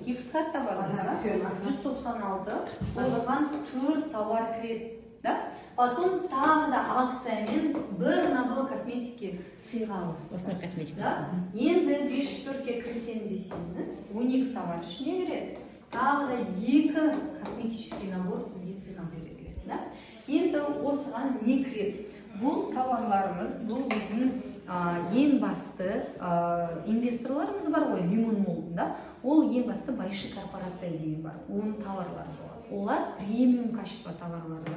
гифт-карта бар. 196. Осыған 4 товар кіреді. Потом тағы да акциямен бір набор косметики сыйға аласыз. Осындай косметика. Енді 504-ке кірсем десеңіз, 12 товар ішіне кіреді. Тағы да 2 косметический набор сізге сыйға береді. Енді осыған не кіреді? Бұл товарларымыз, бұл біздің ең басты инвесторларымыз бар ғой, Лимон Молдында. Ол ең басты Байши корпорация деген бар. Оның товарлары болады. Олар премиум качество товарлары.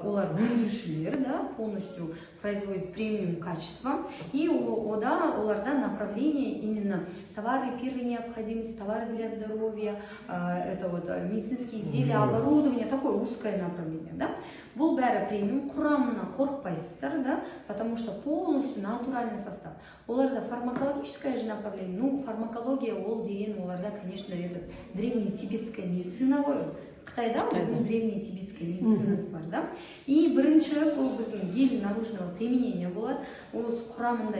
Олар өндірушілер, полностью производят премиум качество. И оларда направление именно товары первой необходимости, товары для здоровья, это вот медицинские изделия, оборудование, такое узкое направление. Бұл бәрі премиум, құрамына қорықпайсыздар, потому что полностью натуральный состав. Оларда фармакологическое же направление, ну фармакология ол деген оларда, конечно, это древнетибетская медицина ғой. Қытайда біздің древний тибетская медицинасы бар, И бірінші бұл біздің гель наружного применения болады. Ол құрамында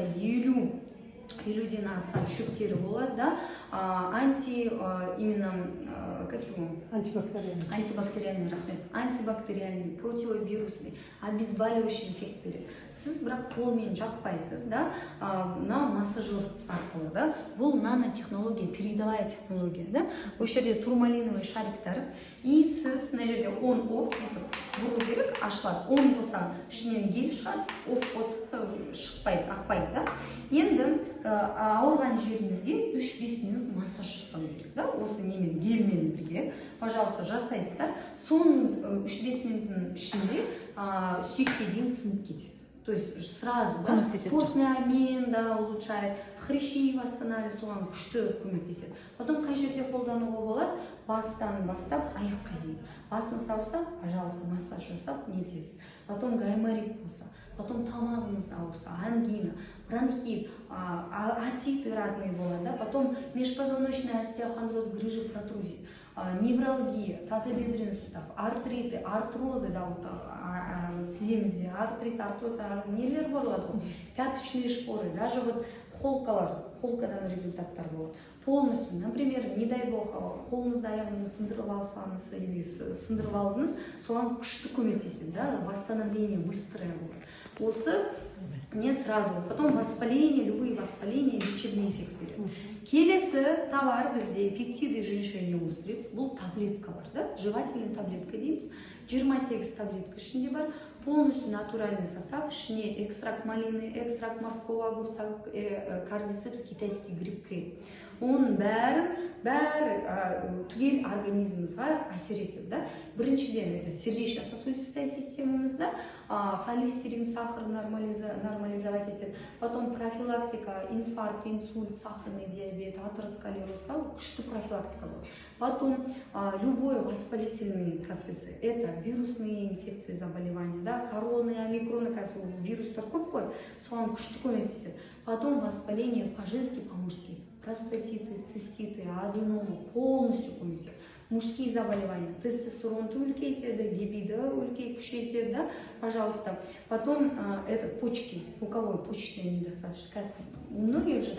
50-ден астам шөптері болады, именно антибактериальный, антибактериальный, противовирусный, обезболивающий эффект береді. Сіз бірақ қолмен жақпайсыз, на массажер арқылы, бұл нанотехнология, передовая технология, Бұл жерде турмалиновый шариктар, и сіз мына жерде on-off бұру керек, ашылады. On болса, ішінен гель шығады, off болса шықпайды, ақпайды. Енді ауырған жеріңізге 3-5 минут массаж жасау керек, осы немен, гельмен бірге. Пожалуйста, жасайсыздар. Соның 3-5 минуттың ішінде сүйекке дейін сынып кетеді. То есть сразу, костный обмен улучшает, хрящи восстанавливает, соған күшті көмектеседі. Потом қай жерде қолдануға болады, бастан бастап аяққа дейін. Басын сауырса, пожалуйста, массаж жасап, не етесіз. Потом гайморит болса, потом тамағыңыз ауырса, ангина, бронхит, отиты разные болады, потом межпозвоночный остеохондроз, грыжи, протрузии, невралгия, тазобедренный сустав, артриты, артрозы, тіземізде артрит, артроз, нелер болады, пяточные шпоры, даже вот холкадан результаттар болады. Полностью, например, не дай бог, қолыңызды аяғыңызды сындырып алсаңыз или сындырып алдыңыз, соған күшті көмектеседі, восстановление быстрое будет. Осы не сразу, потом воспаление, любые воспаления, лечебный эффект береді. Келесі товар бізде пептиды женьшень устриц, бұл таблетка бар, жевательная таблетка дейміз, 28 таблетка ішінде бар, полностью натуральный состав, ішіне экстракт малины, экстракт морского огурца, кардицепс, китайский гриб крем. Оның бәрі түгел организмімізға әсер етеді. Біріншіден, это сердечно-сосудистая системамызда, холестерин, сахар нормализовать етеді. Потом профилактика, инфаркт, инсульт, сахарный диабет, атеросклерозға күшті профилактика болады. Потом любой воспалительные процессы, это вирусные инфекции, заболевания, короны, омикроны, вирустар көп қой, соған күшті көмектеседі. Потом воспаление по-женски, по-мужски, простатиты, циститы, аденомы полностью көмектеседі. Мужские заболевания, тестостеронды үлкейтеді, либидо күшейтеді, пожалуйста. Потом это почки, у кого почечная недостаточность, у многих же,